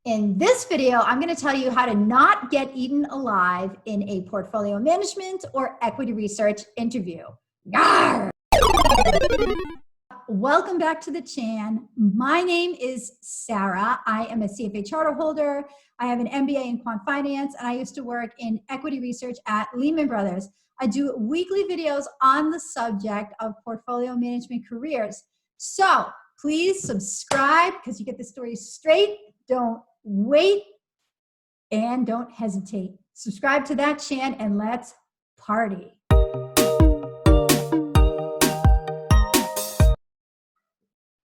In this video, I'm going to tell you how to not get eaten alive in a portfolio management or equity research interview. Yarr! Welcome back to the Chan. My name is Sarah. I am a CFA charter holder. I have an MBA in quant finance, and I used to work in equity research at Lehman Brothers. I do weekly videos on the subject of portfolio management careers. So please subscribe because you get the story straight. Don't wait and don't hesitate. Subscribe to that Chan and let's party.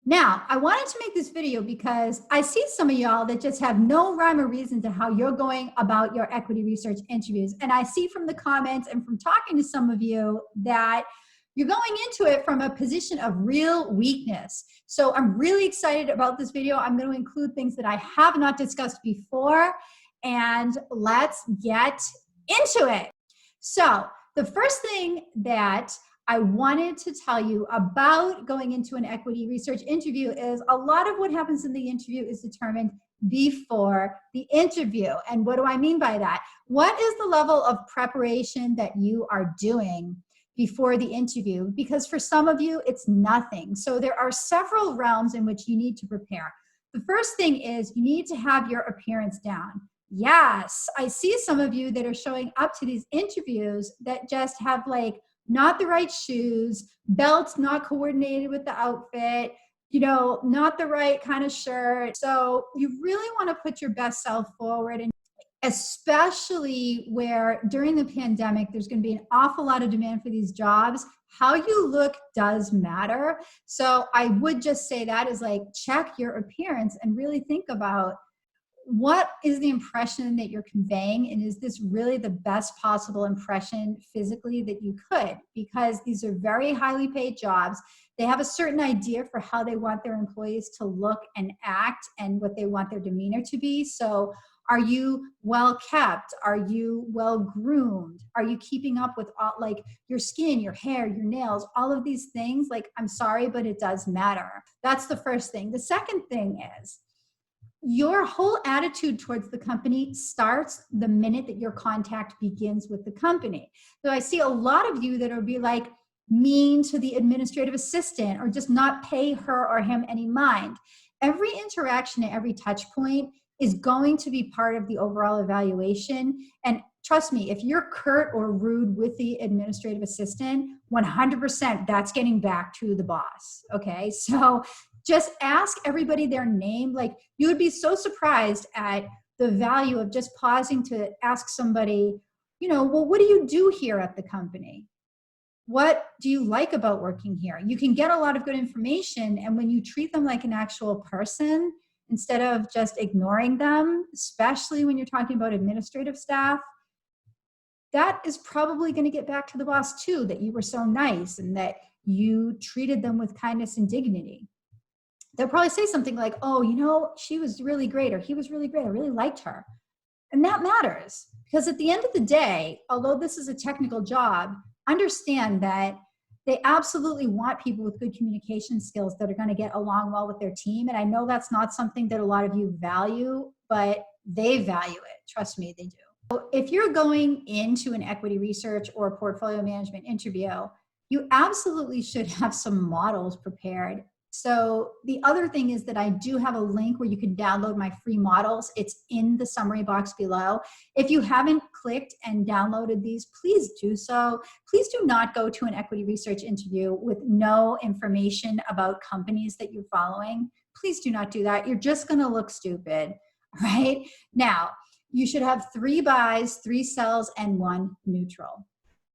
Now, I wanted to make this video because I see some of y'all that just have no rhyme or reason to how you're going about your equity research interviews. And I see from the comments and from talking to some of you that you're going into it from a position of real weakness. So I'm really excited about this video. I'm going to include things that I have not discussed before, and let's get into it. So the first thing that I wanted to tell you about going into an equity research interview is a lot of what happens in the interview is determined before the interview. And what do I mean by that? What is the level of preparation that you are doing before the interview? Because for some of you, it's nothing. So there are several realms in which you need to prepare. The first thing is you need to have your appearance down. Yes, I see some of you that are showing up to these interviews that just have like not the right shoes, belts not coordinated with the outfit, not the right kind of shirt. So you really want to put your best self forward, and especially where during the pandemic, there's going to be an awful lot of demand for these jobs. How you look does matter. So I would just say that is like, check your appearance and really think about what is the impression that you're conveying, and is this really the best possible impression physically that you could? Because these are very highly paid jobs. They have a certain idea for how they want their employees to look and act and what they want their demeanor to be. So are you well kept? Are you well groomed? Are you keeping up with all, like your skin, your hair, your nails, all of these things? Like, I'm sorry, but it does matter. That's the first thing. The second thing is your whole attitude towards the company starts the minute that your contact begins with the company. So I see a lot of you that will be like mean to the administrative assistant or just not pay her or him any mind. Every interaction and every touch point is going to be part of the overall evaluation. And trust me, if you're curt or rude with the administrative assistant, 100% that's getting back to the boss, okay? So just ask everybody their name. Like, you would be so surprised at the value of just pausing to ask somebody, well, what do you do here at the company? What do you like about working here? You can get a lot of good information, and when you treat them like an actual person, instead of just ignoring them, especially when you're talking about administrative staff, that is probably going to get back to the boss too, that you were so nice and that you treated them with kindness and dignity. They'll probably say something like, oh, she was really great, or he was really great. I really liked her. And that matters, because at the end of the day, although this is a technical job, understand that they absolutely want people with good communication skills that are going to get along well with their team. And I know that's not something that a lot of you value, but they value it. Trust me, they do. So if you're going into an equity research or portfolio management interview, you absolutely should have some models prepared. So the other thing is that I do have a link where you can download my free models. It's in the summary box below. If you haven't clicked and downloaded these, please do so. Please do not go to an equity research interview with no information about companies that you're following. Please do not do that. You're just going to look stupid, right? Now, you should have 3 buys, 3 sells, and 1 neutral.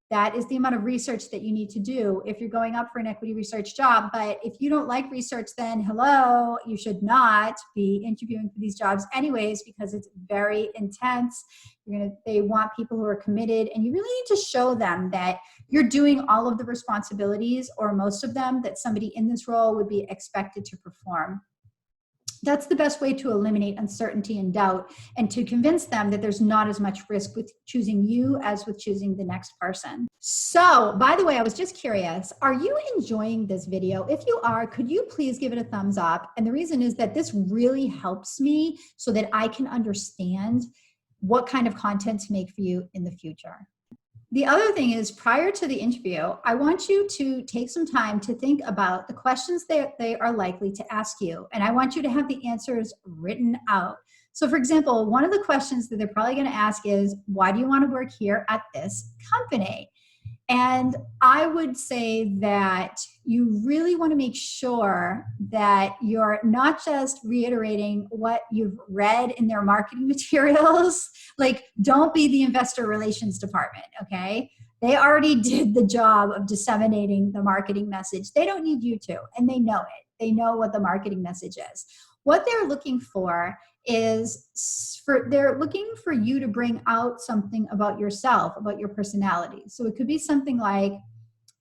That is the amount of research that you need to do if you're going up for an equity research job. But if you don't like research, then hello, you should not be interviewing for these jobs anyways, because it's very intense. They want people who are committed, and you really need to show them that you're doing all of the responsibilities, or most of them, that somebody in this role would be expected to perform. That's the best way to eliminate uncertainty and doubt, and to convince them that there's not as much risk with choosing you as with choosing the next person. So, by the way, I was just curious, are you enjoying this video? If you are, could you please give it a thumbs up? And the reason is that this really helps me so that I can understand what kind of content to make for you in the future. The other thing is, prior to the interview, I want you to take some time to think about the questions that they are likely to ask you. And I want you to have the answers written out. So for example, one of the questions that they're probably going to ask is, why do you want to work here at this company? And I would say that you really want to make sure that you're not just reiterating what you've read in their marketing materials. Like, don't be the investor relations department, okay? They already did the job of disseminating the marketing message. They don't need you to, and they know it. They know what the marketing message is. What they're looking for is they're looking for you to bring out something about yourself, about your personality. So it could be something like,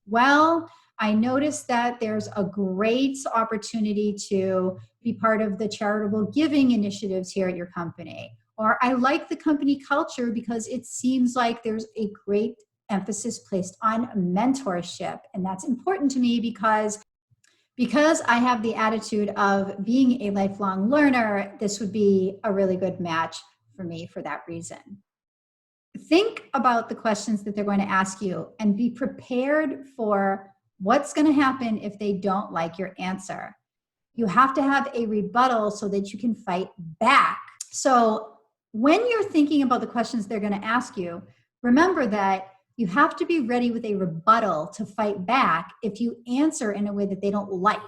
well, I noticed that there's a great opportunity to be part of the charitable giving initiatives here at your company. Or I like the company culture because it seems like there's a great emphasis placed on mentorship. And that's important to me because I have the attitude of being a lifelong learner. This would be a really good match for me for that reason. Think about the questions that they're going to ask you and be prepared for what's going to happen if they don't like your answer. You have to have a rebuttal so that you can fight back. So when you're thinking about the questions they're going to ask you, remember that you have to be ready with a rebuttal to fight back if you answer in a way that they don't like.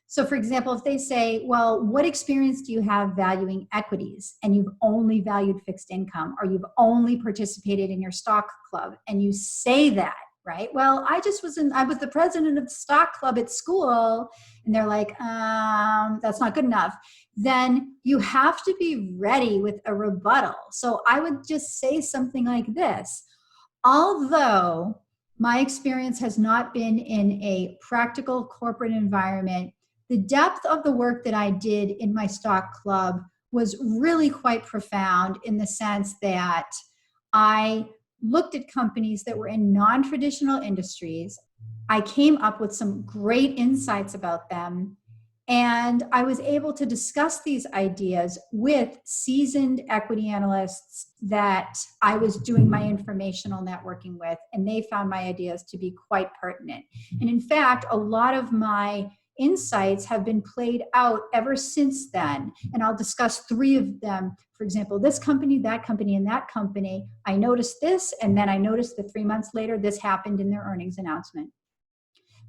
So for example, if they say, well, what experience do you have valuing equities? And you've only valued fixed income, or you've only participated in your stock club, and you say that, right? Well, I was the president of the stock club at school, and they're like, that's not good enough. Then you have to be ready with a rebuttal. So I would just say something like this. Although my experience has not been in a practical corporate environment, the depth of the work that I did in my stock club was really quite profound, in the sense that I looked at companies that were in non-traditional industries. I came up with some great insights about them, and I was able to discuss these ideas with seasoned equity analysts that I was doing my informational networking with, and they found my ideas to be quite pertinent. And in fact, a lot of my insights have been played out ever since then. And I'll discuss 3 of them. For example, this company, that company, and that company. I noticed this, and then I noticed that 3 months later, this happened in their earnings announcement.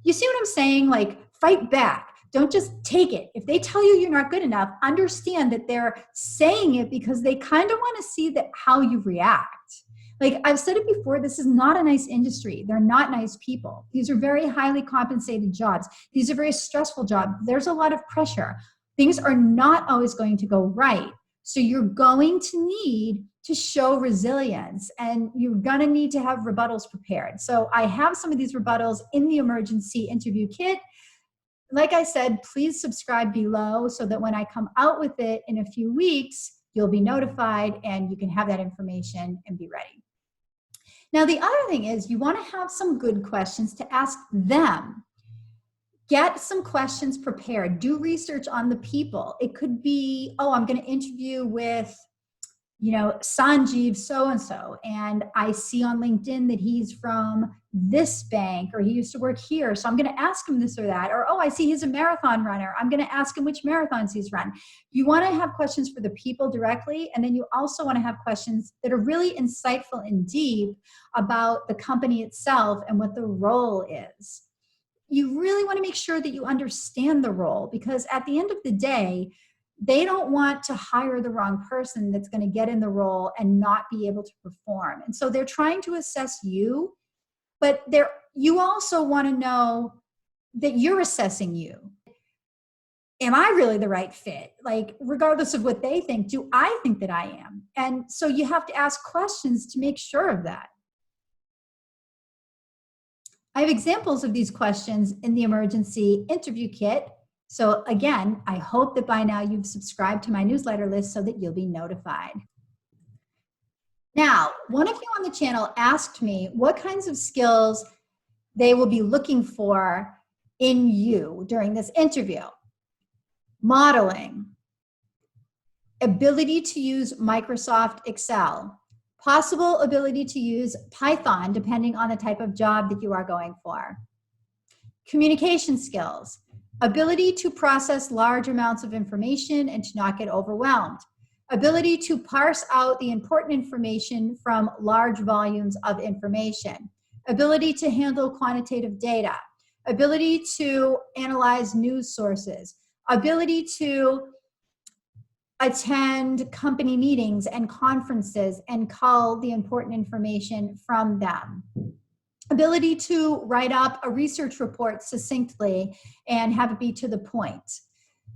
You see what I'm saying? Like, fight back. Don't just take it. If they tell you you're not good enough, understand that they're saying it because they kind of want to see how you react. Like I've said it before, this is not a nice industry. They're not nice people. These are very highly compensated jobs. These are very stressful jobs. There's a lot of pressure. Things are not always going to go right. So you're going to need to show resilience, and you're going to need to have rebuttals prepared. So I have some of these rebuttals in the emergency interview kit. Like I said, please subscribe below so that when I come out with it in a few weeks, you'll be notified and you can have that information and be ready. Now, the other thing is you want to have some good questions to ask them. Get some questions prepared. Do research on the people. It could be, oh, I'm going to interview with, Sanjeev so-and-so, and I see on LinkedIn that he's from this bank, or he used to work here, so I'm going to ask him this or that. Or, oh, I see he's a marathon runner. I'm going to ask him which marathons he's run. You want to have questions for the people directly, and then you also want to have questions that are really insightful and deep about the company itself and what the role is. You really want to make sure that you understand the role, because at the end of the day, they don't want to hire the wrong person that's going to get in the role and not be able to perform. And so they're trying to assess you, but you also want to know that you're assessing you. Am I really the right fit? Like, regardless of what they think, do I think that I am? And so you have to ask questions to make sure of that. I have examples of these questions in the emergency interview kit. So again, I hope that by now you've subscribed to my newsletter list so that you'll be notified. Now, one of you on the channel asked me what kinds of skills they will be looking for in you during this interview. Modeling, ability to use Microsoft Excel, possible ability to use Python depending on the type of job that you are going for. Communication skills, ability to process large amounts of information and to not get overwhelmed. Ability to parse out the important information from large volumes of information. Ability to handle quantitative data. Ability to analyze news sources. Ability to attend company meetings and conferences and cull the important information from them. Ability to write up a research report succinctly and have it be to the point.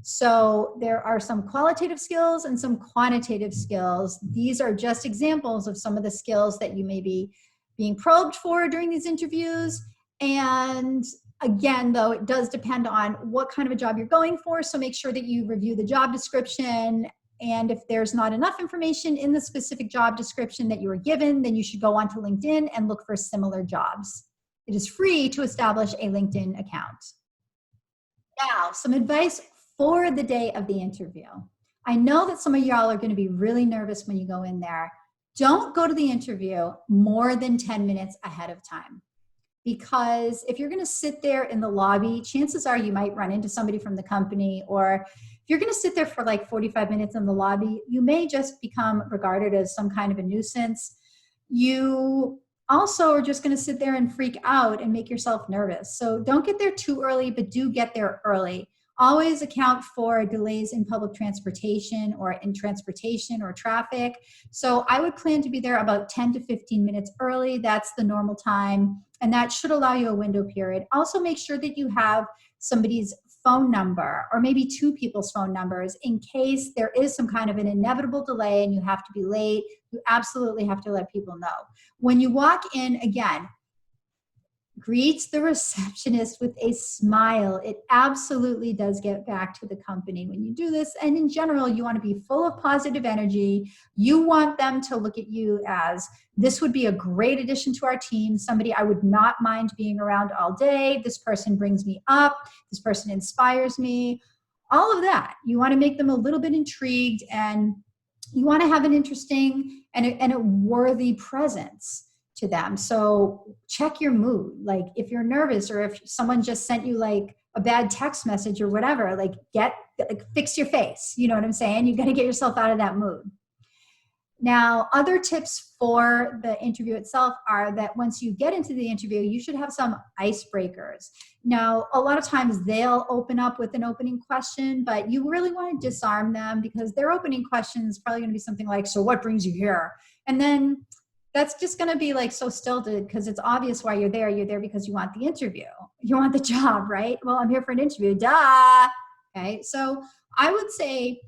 So there are some qualitative skills and some quantitative skills. These are just examples of some of the skills that you may be being probed for during these interviews. And again, though, it does depend on what kind of a job you're going for. So make sure that you review the job description. And if there's not enough information in the specific job description that you were given, then you should go onto LinkedIn and look for similar jobs. It is free to establish a LinkedIn account. Now, some advice for the day of the interview. I know that some of y'all are going to be really nervous when you go in there. Don't go to the interview more than 10 minutes ahead of time. Because if you're going to sit there in the lobby, chances are you might run into somebody from the company, or if you're going to sit there for like 45 minutes in the lobby, you may just become regarded as some kind of a nuisance. You also are just going to sit there and freak out and make yourself nervous. So don't get there too early, but do get there early. Always account for delays in public transportation or in transportation or traffic. So I would plan to be there about 10 to 15 minutes early. That's the normal time. And that should allow you a window period. Also make sure that you have somebody's phone number or maybe two people's phone numbers in case there is some kind of an inevitable delay and you have to be late. You absolutely have to let people know. When you walk in, again, greet the receptionist with a smile. It absolutely does get back to the company when you do this. And in general, you want to be full of positive energy. You want them to look at you as, this would be a great addition to our team, somebody I would not mind being around all day. This person brings me up. This person inspires me. All of that. You want to make them a little bit intrigued, and you want to have an interesting and a worthy presence to them. So check your mood. Like if you're nervous or if someone just sent you like a bad text message or whatever, like fix your face. You know what I'm saying? You got to get yourself out of that mood. Now, other tips for the interview itself are that once you get into the interview, you should have some icebreakers. Now, a lot of times they'll open up with an opening question, but you really want to disarm them because their opening question is probably going to be something like, so what brings you here? And then that's just going to be like so stilted because it's obvious why you're there. You're there because you want the interview. You want the job, right? Well, I'm here for an interview. Duh. Okay. So I would say,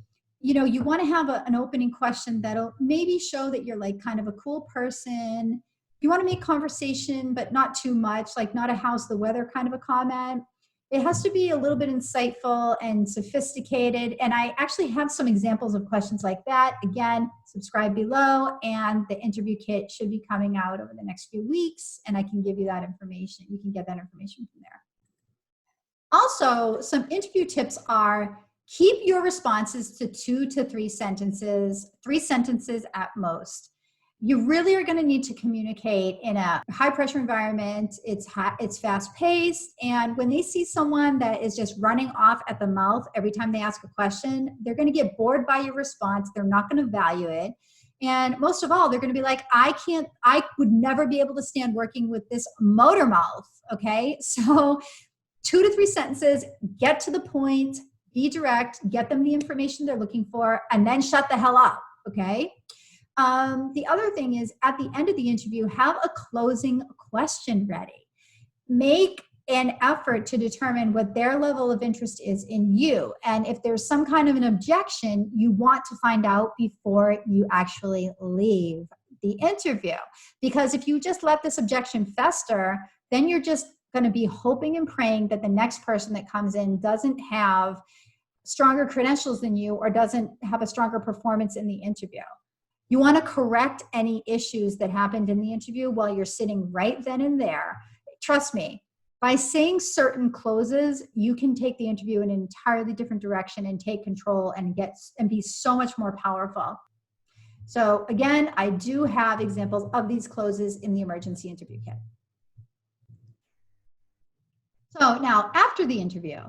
you want to have an opening question that'll maybe show that you're like kind of a cool person. You want to make conversation, but not too much, like not a how's the weather kind of a comment. It has to be a little bit insightful and sophisticated. And I actually have some examples of questions like that. Again, subscribe below, and the interview kit should be coming out over the next few weeks, and I can give you that information. You can get that information from there. Also, some interview tips are keep your responses to 2 to 3 sentences, 3 sentences at most. You really are going to need to communicate in a high pressure environment. It's fast paced. And when they see someone that is just running off at the mouth every time they ask a question, they're going to get bored by your response. They're not going to value it. And most of all, they're going to be like, I would never be able to stand working with this motor mouth. Okay. So 2 to 3 sentences, get to the point, be direct, get them the information they're looking for, and then shut the hell up. Okay. The other thing is at the end of the interview, have a closing question ready. Make an effort to determine what their level of interest is in you. And if there's some kind of an objection, you want to find out before you actually leave the interview. Because if you just let this objection fester, then you're just going to be hoping and praying that the next person that comes in doesn't have stronger credentials than you or doesn't have a stronger performance in the interview. You want to correct any issues that happened in the interview while you're sitting right then and there. Trust me, by saying certain closes, you can take the interview in an entirely different direction and take control and be so much more powerful. So again, I do have examples of these closes in the emergency interview kit. So now after the interview,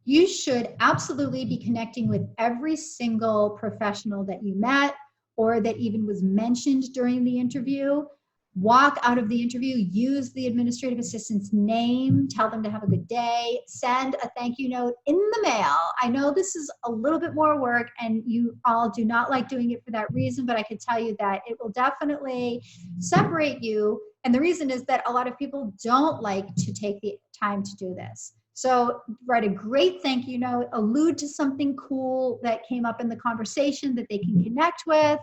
you should absolutely be connecting with every single professional that you met or that even was mentioned during the interview. Walk out of the interview, use the administrative assistant's name, tell them to have a good day, send a thank you note in the mail. I know this is a little bit more work and you all do not like doing it for that reason, but I can tell you that it will definitely separate you. And the reason is that a lot of people don't like to take the time to do this. So write a great thank you note, allude to something cool that came up in the conversation that they can connect with,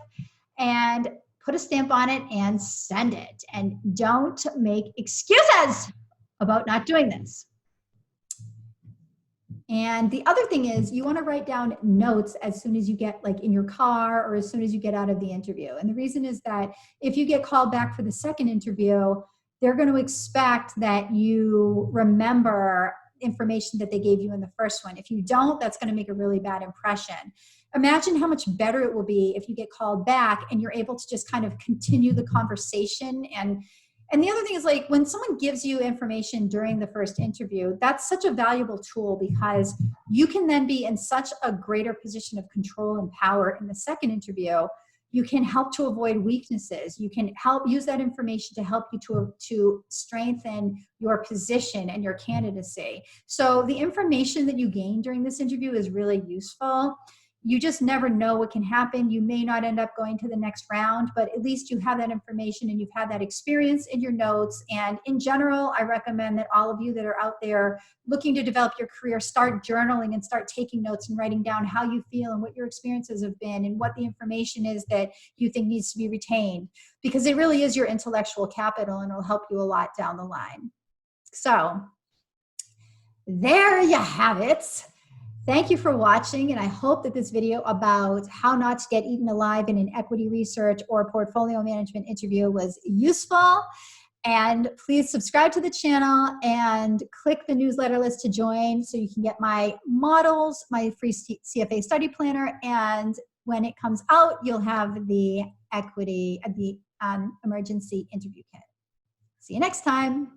and put a stamp on it and send it. And don't make excuses about not doing this. And the other thing is you want to write down notes as soon as you get, like, in your car or as soon as you get out of the interview. And the reason is that if you get called back for the second interview, they're going to expect that you remember information that they gave you in the first one. If you don't, that's going to make a really bad impression. Imagine how much better it will be if you get called back and you're able to just kind of continue the conversation. And the other thing is, like, when someone gives you information during the first interview, that's such a valuable tool because you can then be in such a greater position of control and power in the second interview. You can help to avoid weaknesses. You can use that information to help you to strengthen your position and your candidacy. So the information that you gain during this interview is really useful. You just never know what can happen. You may not end up going to the next round, but at least you have that information and you've had that experience in your notes. And in general, I recommend that all of you that are out there looking to develop your career, start journaling and start taking notes and writing down how you feel and what your experiences have been and what the information is that you think needs to be retained, because it really is your intellectual capital and it'll help you a lot down the line. So there you have it. Thank you for watching, and I hope that this video about how not to get eaten alive in an equity research or portfolio management interview was useful. And please subscribe to the channel and click the newsletter list to join so you can get my models, my free CFA study planner, and when it comes out, you'll have the emergency interview kit. See you next time.